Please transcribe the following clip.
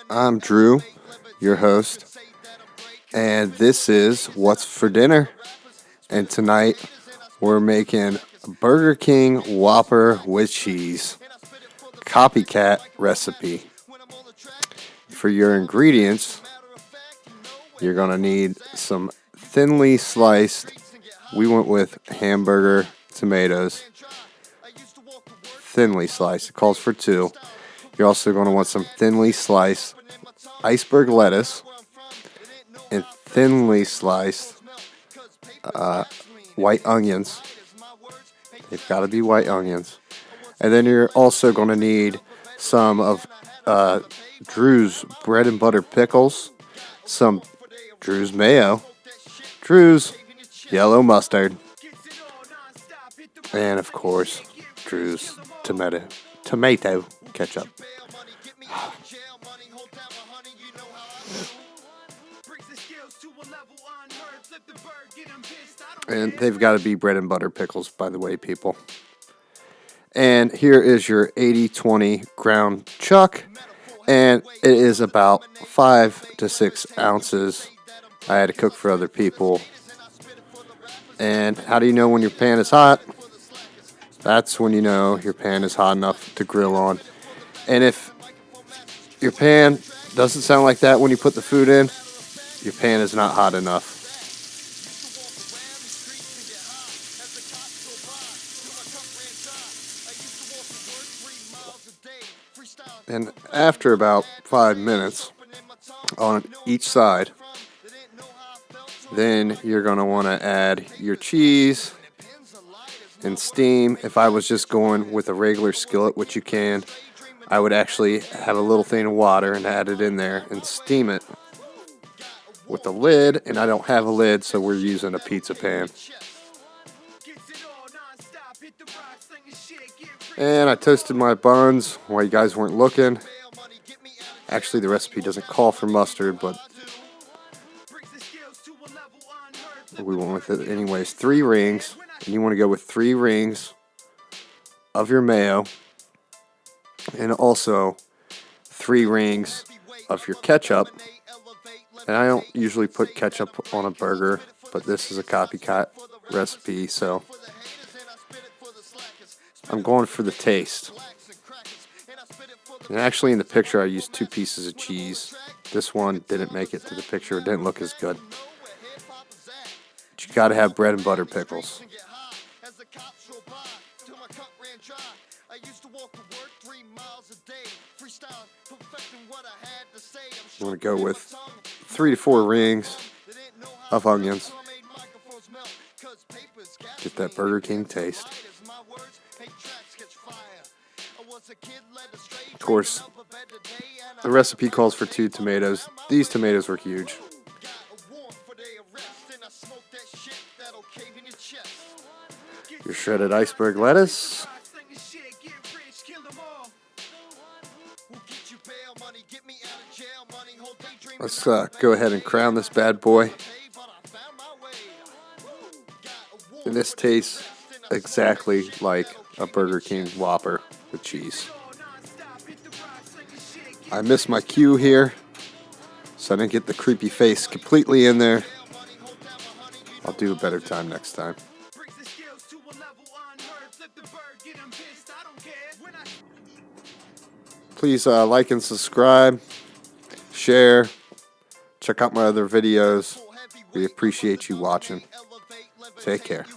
I'm Drew, your host, and this is What's for Dinner. And tonight we're making Burger King Whopper with cheese. Copycat Recipe. For your ingredients, you're going to need some thinly sliced, we went with hamburger tomatoes. Thinly sliced, it calls for 2. You're also going to want some thinly sliced iceberg lettuce and thinly sliced white onions. They've got to be white onions. And then you're also going to need some of Drew's bread and butter pickles, some Drew's mayo, Drew's yellow mustard, and of course, Drew's tomato ketchup. And they've got to be bread and butter pickles, by the way, people. And here is your 80-20 ground chuck. And it is about 5 to 6 ounces. I had to cook for other people. And how do you know when your pan is hot? That's when you know your pan is hot enough to grill on. And if your pan doesn't sound like that when you put the food in, your pan is not hot enough. And after about 5 minutes on each side, then you're going to want to add your cheese and steam. If I was just going with a regular skillet, which you can, I would actually have a little thing of water and add it in there and steam it with a lid. And I don't have a lid, so we're using a pizza pan. And I toasted my buns while you guys weren't looking. Actually, the recipe doesn't call for mustard, but we went with it anyways. 3 rings, and you want to go with 3 rings of your mayo, and also 3 rings of your ketchup. And I don't usually put ketchup on a burger, but this is a copycat recipe, so I'm going for the taste. And actually in the picture I used 2 pieces of cheese. This one didn't make it to the picture. It didn't look as good. But you got to have bread and butter pickles. I'm going to go with 3 to 4 rings of onions. Get that Burger King taste. Of course, the recipe calls for 2 tomatoes. These tomatoes were huge. Your shredded iceberg lettuce. Let's go ahead and crown this bad boy. And this tastes exactly like a Burger King Whopper with cheese. I missed my cue here, so I didn't get the creepy face completely in there. I'll do a better time next time. Please like and subscribe, share, check out my other videos. We appreciate you watching. Take care.